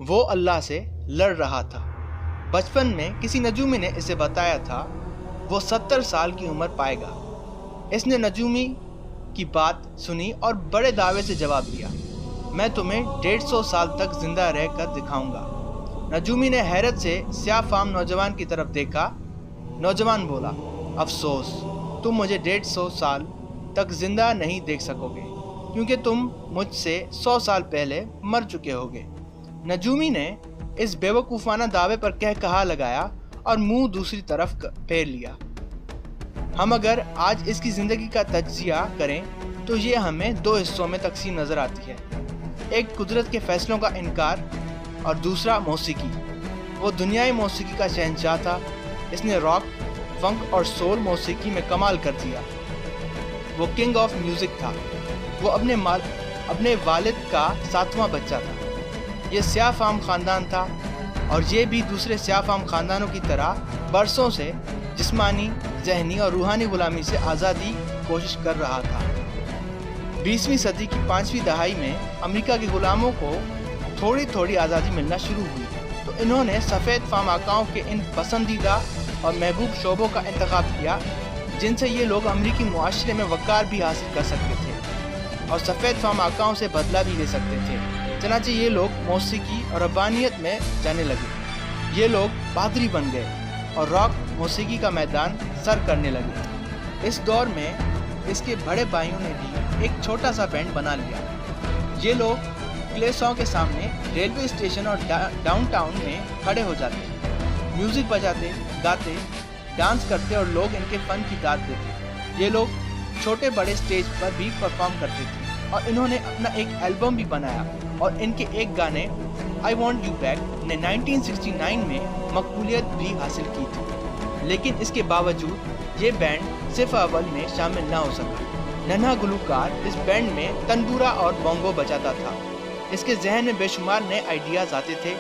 وہ اللہ سے لڑ رہا تھا۔ بچپن میں کسی نجومی نے اسے بتایا تھا وہ 70 سال کی عمر پائے گا۔ اس نے نجومی کی بات سنی اور بڑے دعوے سے جواب دیا، میں تمہیں 150 سال تک زندہ رہ کر دکھاؤں گا۔ نجومی نے حیرت سے سیاہ فام نوجوان کی طرف دیکھا۔ نوجوان بولا، افسوس، تم مجھے 150 سال تک زندہ نہیں دیکھ سکو گے کیونکہ تم مجھ سے 100 سال پہلے مر چکے ہوگے۔ نجومی نے اس بیوقوفانہ دعوے پر کہا لگایا اور منہ دوسری طرف پھیر لیا۔ ہم اگر آج اس کی زندگی کا تجزیہ کریں تو یہ ہمیں 2 حصوں میں تقسیم نظر آتی ہے، ایک قدرت کے فیصلوں کا انکار اور دوسرا موسیقی۔ وہ دنیائی موسیقی کا شہنشاہ تھا۔ اس نے راک، فنک اور سول موسیقی میں کمال کر دیا۔ وہ کنگ آف میوزک تھا۔ وہ اپنے والد کا 7واں بچہ تھا۔ یہ سیاہ فام خاندان تھا اور یہ بھی دوسرے سیاہ فام خاندانوں کی طرح برسوں سے جسمانی، ذہنی اور روحانی غلامی سے آزادی کوشش کر رہا تھا۔ 20ویں صدی کی 5ویں دہائی میں امریکہ کے غلاموں کو تھوڑی تھوڑی آزادی ملنا شروع ہوئی تو انہوں نے سفید فام آقاؤں کے ان پسندیدہ اور محبوب شعبوں کا انتخاب کیا جن سے یہ لوگ امریکی معاشرے میں وقار بھی حاصل کر سکتے تھے اور سفید فام آقاؤں سے بدلہ بھی لے سکتے تھے۔ چنانچہ یہ لوگ موسیقی اور ربانیت میں جانے لگے۔ یہ لوگ پادری بن گئے اور راک موسیقی کا میدان سر کرنے لگے۔ اس دور میں اس کے بڑے بھائیوں نے بھی ایک چھوٹا سا بینڈ بنا لیا۔ یہ لوگ کلیسوں کے سامنے ریلوے اسٹیشن اور ڈاؤن ٹاؤن میں کھڑے ہو جاتے، میوزک بجاتے، گاتے، ڈانس کرتے اور لوگ ان کے فن کی داد دیتے۔ یہ لوگ چھوٹے بڑے اسٹیج پر بھی پرفارم کرتے تھے اور انہوں نے اپنا ایک البم بھی بنایا اور ان کے ایک گانے I Want You Back نے 1969 میں مقبولیت بھی حاصل کی تھی، لیکن اس کے باوجود یہ بینڈ صف اول میں شامل نہ ہو سکا۔ ننھا گلوکار اس بینڈ میں تنبورا اور بونگو بجاتا تھا۔ اس کے ذہن میں بے شمار نئے آئیڈیاز آتے تھے۔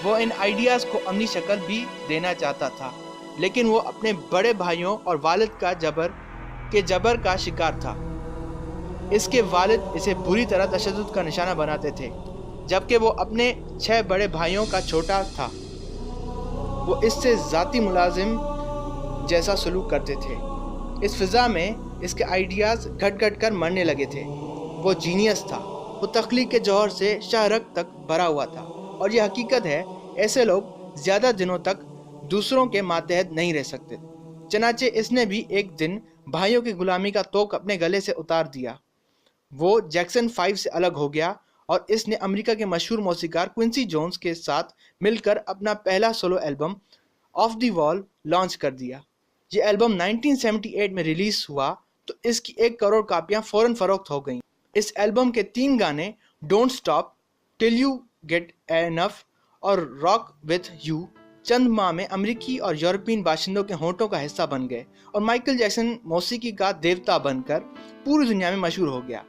وہ ان آئیڈیاز کو عملی شکل بھی دینا چاہتا تھا، لیکن وہ اپنے بڑے بھائیوں اور والد کا جبر کا شکار تھا۔ اس کے والد اسے بری طرح تشدد کا نشانہ بناتے تھے، جبکہ وہ اپنے 6 بڑے بھائیوں کا چھوٹا تھا۔ وہ اس سے ذاتی ملازم جیسا سلوک کرتے تھے۔ اس فضا میں اس کے آئیڈیاز گھٹ گھٹ کر مرنے لگے تھے۔ وہ جینیس تھا۔ وہ تخلیق کے جوہر سے شہرک تک بھرا ہوا تھا، اور یہ حقیقت ہے ایسے لوگ زیادہ دنوں تک دوسروں کے ماتحت نہیں رہ سکتے۔ چنانچہ اس نے بھی ایک دن بھائیوں کی غلامی کا طوق اپنے گلے سے اتار دیا۔ وہ جیکسن 5 سے الگ ہو گیا اور اس نے امریکہ کے مشہور موسیقار کوئنسی جونز کے ساتھ مل کر اپنا پہلا سولو البم آف دی وال لانچ کر دیا۔ یہ البم 1978 میں ریلیز ہوا تو اس کی 1 کروڑ کاپیاں فوراً فروخت ہو گئیں۔ اس البم کے 3 گانے don't stop, till you get enough اور راک وتھ یو چند ماہ میں امریکی اور یورپین باشندوں کے ہونٹوں کا حصہ بن گئے اور مائیکل جیکسن موسیقی کا دیوتا بن کر پوری دنیا میں مشہور ہو گیا۔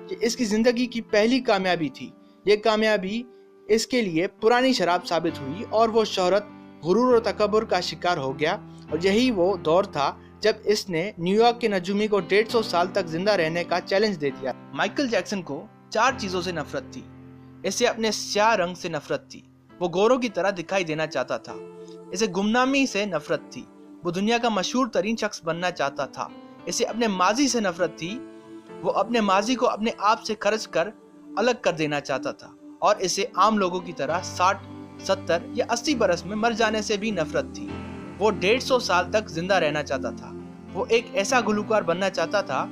یہ اس کی زندگی کی پہلی کامیابی تھی۔ یہ کامیابی اس کے لیے پرانی شراب ثابت ہوئی اور وہ شہرت، غرور اور تکبر کا شکار ہو گیا، اور یہی وہ دور تھا جب اس نے نیو یارک کے نجومی کو 150 سال تک زندہ رہنے کا چیلنج دے دیا۔ مائیکل جیکسن کو 4 چیزوں سے نفرت تھی۔ اسے اپنے سیاہ رنگ سے نفرت تھی، وہ گوروں کی طرح دکھائی دینا چاہتا تھا۔ اسے گمنامی سے نفرت تھی، وہ دنیا کا مشہور ترین شخص بننا چاہتا تھا۔ اسے اپنے ماضی سے نفرت تھی، وہ اپنے ماضی کو اپنے آپ سے خرچ کر الگ کر دینا چاہتا تھا، اور اسے عام لوگوں کی طرح 60، 70 یا 80 برس میں مر جانے سے بھی نفرت تھی۔ وہ 150 سال تک زندہ رہنا چاہتا تھا۔ وہ ایک ایسا گلوکار بننا چاہتا تھا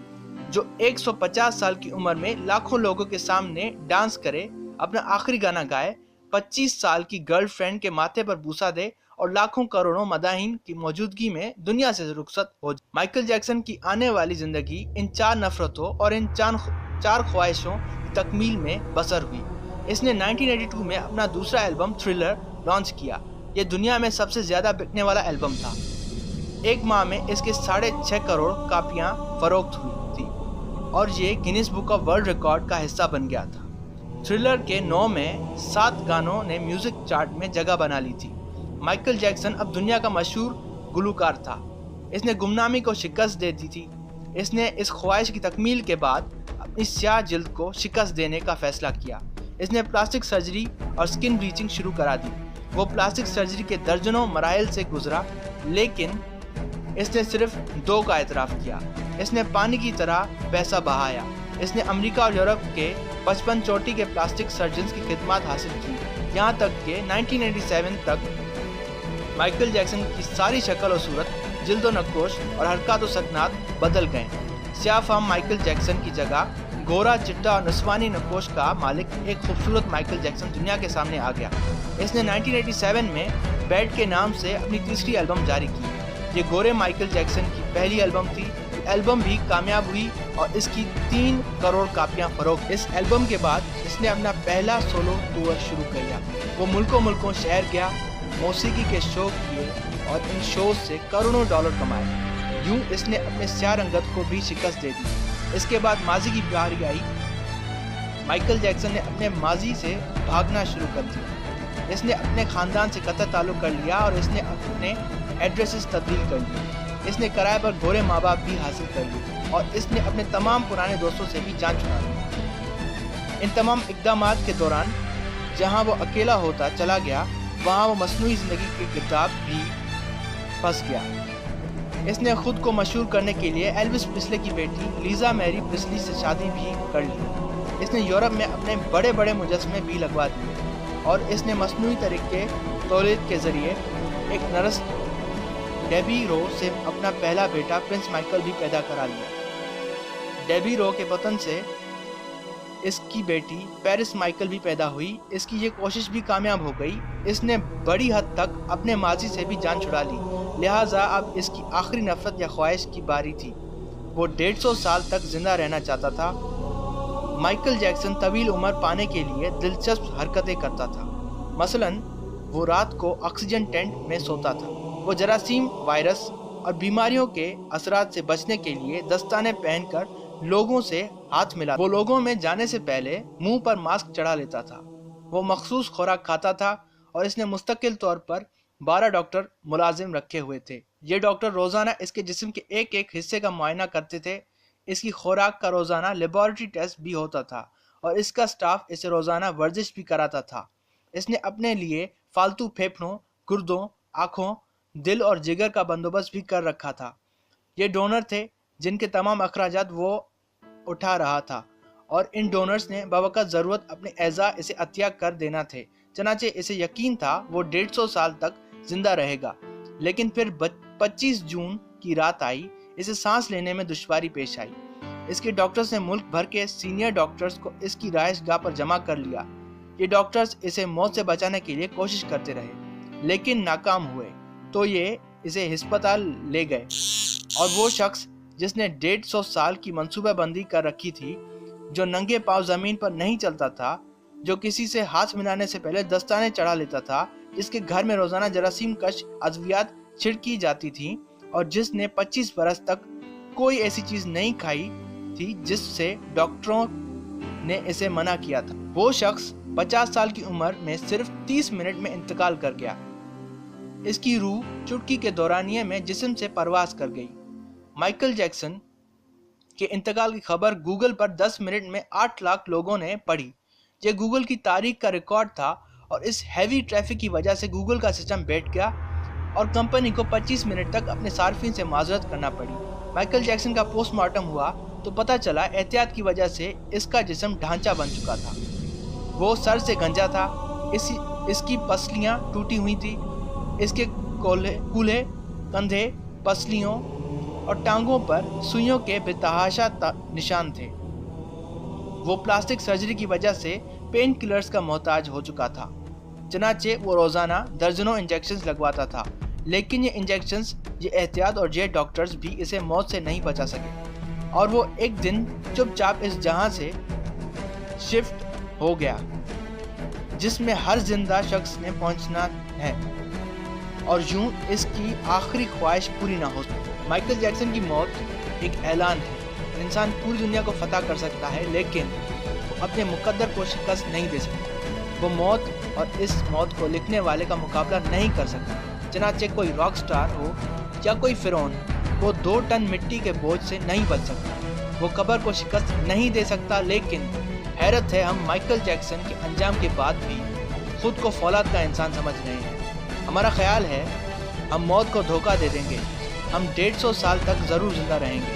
جو 150 سال کی عمر میں لاکھوں لوگوں کے سامنے ڈانس کرے، اپنا آخری گانا گائے، 25 سال کی گرل فرینڈ کے ماتھے پر بوسہ دے اور لاکھوں کروڑوں مداحین کی موجودگی میں دنیا سے رخصت ہو جائے۔ مائیکل جیکسن کی آنے والی زندگی ان 4 نفرتوں اور ان 4 خواہشوں کی تکمیل میں بسر ہوئی۔ اس نے 1982 میں اپنا دوسرا البم تھرلر لانچ کیا۔ یہ دنیا میں سب سے زیادہ بکنے والا البم تھا۔ 1 ماہ میں اس کے 6.5 کروڑ کاپیاں فروخت ہوئی تھی اور یہ Guinness book of world record کا حصہ بن گیا تھا۔ تھرلر کے 9 میں 7 گانوں نے میوزک چارٹ میں جگہ بنا لی تھی۔ مائیکل جیکسن اب دنیا کا مشہور گلوکار تھا۔ اس نے گمنامی کو شکست دے دی تھی۔ اس نے اس خواہش کی تکمیل کے بعد اپنی سیاہ جلد کو شکست دینے کا فیصلہ کیا۔ اس نے پلاسٹک سرجری اور سکن بلیچنگ شروع کرا دی۔ وہ پلاسٹک سرجری کے درجنوں مراحل سے گزرا، لیکن اس نے صرف 2 کا اعتراف کیا۔ اس نے پانی کی طرح پیسہ بہایا۔ اس نے امریکہ اور یورپ کے 55 چوٹی کے پلاسٹک سرجنز کی خدمات حاصل کی، یہاں تک کہ 1987 تک مائیکل جیکسن کی ساری شکل و صورت، جلد و نقوش اور حرکات و سکنات بدل گئے۔ سیاہ فام مائیکل جیکسن کی جگہ گورا، چٹا اور نسوانی نقوش کا مالک ایک خوبصورت مائیکل جیکسن دنیا کے سامنے آ گیا۔ اس نے 1987 میں بیڈ کے نام سے اپنی تیسری البم جاری کی۔ یہ گورے مائیکل جیکسن کی پہلی البم تھی۔ البم بھی کامیاب ہوئی اور اس کی 3 کروڑ کاپیاں فروخت۔ اس البم کے بعد اس نے اپنا پہلا سولو ٹور شروع کیا۔ وہ ملکوں شہر گیا، موسیقی کے شو کیے اور ان شوز سے کروڑوں ڈالر کمائے۔ یوں اس نے اپنے سیاہ رنگت کو بھی شکست دے دی۔ اس کے بعد ماضی کی باری آئی۔ مائیکل جیکسن نے اپنے ماضی سے بھاگنا شروع کر دیا۔ اس نے اپنے خاندان سے قطع تعلق کر لیا اور اس نے اپنے ایڈریسز تبدیل کر لیے۔ اس نے کرائے پر گورے ماں باپ بھی حاصل کر لیے اور اس نے اپنے تمام پرانے دوستوں سے بھی جان چھڑا لی۔ ان تمام اقدامات کے دوران جہاں وہ اکیلا ہوتا چلا گیا، وہاں وہ مصنوعی زندگی کی کتاب بھی پھنس گیا۔ اس نے خود کو مشہور کرنے کے لیے ایلوس پریسلی کی بیٹی لیزا میری پریسلی سے شادی بھی کر لی۔ اس نے یورپ میں اپنے بڑے بڑے مجسمے بھی لگوا دیے اور اس نے مصنوعی طریقے تولید کے ذریعے ایک نرس ڈیبی رو سے اپنا پہلا بیٹا پرنس مائیکل بھی پیدا کرا لیا۔ ڈیبی رو کے وطن سے اس کی بیٹی پیرس مائیکل بھی پیدا ہوئی۔ اس کی یہ کوشش بھی کامیاب ہو گئی۔ اس نے بڑی حد تک اپنے ماضی سے بھی جان چھڑا لی، لہٰذا اب اس کی آخری نفرت یا خواہش کی باری تھی۔ وہ 150 سال تک زندہ رہنا چاہتا تھا۔ مائیکل جیکسن طویل عمر پانے کے لیے دلچسپ حرکتیں کرتا تھا۔ مثلاً وہ رات کو آکسیجن ٹینٹ میں سوتا تھا۔ وہ جراثیم، وائرس اور بیماریوں کے اثرات سے بچنے کے لیے دستانے پہن کر لوگوں سے ہاتھ ملا۔ وہ لوگوں میں جانے سے پہلے منہ پر ماسک چڑھا لیتا تھا۔ وہ مخصوص خوراک کھاتا تھا اور اس نے مستقل طور پر 12 ڈاکٹر ملازم رکھے ہوئے تھے۔ یہ ڈاکٹر روزانہ اس کے جسم کے ایک حصے کا معائنہ کرتے تھے۔ اس کی خوراک کا روزانہ لیبارٹری ٹیسٹ بھی ہوتا تھا اور اس کا سٹاف اسے روزانہ ورزش بھی کراتا تھا۔ اس نے اپنے لیے فالتو پھیپھڑوں، گردوں، آنکھوں، دل اور جگر کا بندوبست بھی کر رکھا تھا۔ یہ ڈونر تھے جن کے تمام اخراجات وہ اٹھا رہا تھا اور ان ڈونرز نے بوقت ضرورت اپنے اعضاء اسے عطیہ کر دینا تھے۔ چنانچہ اسے یقین تھا وہ 150 سال تک زندہ رہے گا، لیکن پھر 25 جون کی رات آئی۔ اسے سانس لینے میں دشواری پیش آئی۔ اس کے ڈاکٹرز نے ملک بھر کے سینئر ڈاکٹرز کو اس کی رہائش گاہ پر جمع کر لیا۔ یہ ڈاکٹرز اسے موت سے بچانے کے لیے کوشش کرتے رہے، لیکن ناکام ہوئے، تو یہ اسے ہسپتال لے گئے اور وہ شخص جس نے 150 سال کی منصوبہ بندی کر رکھی تھی، جو ننگے پاؤں زمین پر نہیں چلتا تھا، جو کسی سے ہاتھ ملانے سے پہلے دستانے چڑھا لیتا تھا، جس کے گھر میں روزانہ جراثیم کش ادویات چھڑکی جاتی تھیں اور جس نے 25 برس تک کوئی ایسی چیز نہیں کھائی تھی جس سے ڈاکٹروں نے اسے منع کیا تھا، وہ شخص 50 سال کی عمر میں صرف 30 منٹ میں انتقال کر گیا۔ اس کی روح چٹکی کے دورانیے میں جسم سے پرواز کر گئی۔ مائیکل جیکسن کے انتقال کی خبر گوگل پر 10 منٹ میں 8 لاکھ لوگوں نے پڑھی۔ یہ گوگل کی تاریخ کا ریکارڈ تھا اور اس ہیوی ٹریفک کی وجہ سے گوگل کا سسٹم بیٹھ گیا اور کمپنی کو 25 منٹ تک اپنے صارفین سے معذرت کرنا پڑی۔ مائیکل جیکسن کا پوسٹ مارٹم ہوا تو پتہ چلا احتیاط کی وجہ سے اس کا جسم ڈھانچہ بن چکا تھا۔ وہ سر سے گنجا تھا، اس کی پسلیاں ٹوٹی ہوئی تھی، اس کے کولہے، کندھے، پسلیوں اور ٹانگوں پر سوئیوں کے بے تحاشا نشان تھے۔ وہ پلاسٹک سرجری کی وجہ سے پین کلرز کا محتاج ہو چکا تھا، چنانچہ وہ روزانہ درجنوں انجیکشنز لگواتا تھا، لیکن یہ انجیکشنز، یہ احتیاط اور یہ ڈاکٹرز بھی اسے موت سے نہیں بچا سکے، اور وہ ایک دن چپ چاپ اس جہاں سے شفٹ ہو گیا جس میں ہر زندہ شخص نے پہنچنا ہے، اور یوں اس کی آخری خواہش پوری نہ ہو سکی۔ مائیکل جیکسن کی موت ایک اعلان ہے۔ انسان پوری دنیا کو فتح کر سکتا ہے، لیکن وہ اپنے مقدر کو شکست نہیں دے سکتا۔ وہ موت اور اس موت کو لکھنے والے کا مقابلہ نہیں کر سکتا۔ چنانچہ کوئی راک سٹار ہو یا کوئی فرعون، وہ 2 ٹن مٹی کے بوجھ سے نہیں بچ سکتا۔ وہ قبر کو شکست نہیں دے سکتا، لیکن حیرت ہے ہم مائیکل جیکسن کے انجام کے بعد بھی خود کو فولاد کا انسان سمجھ رہے ہیں۔ ہمارا خیال ہے ہم موت کو دھوکہ دے دیں گے، ہم 150 سال تک ضرور زندہ رہیں گے۔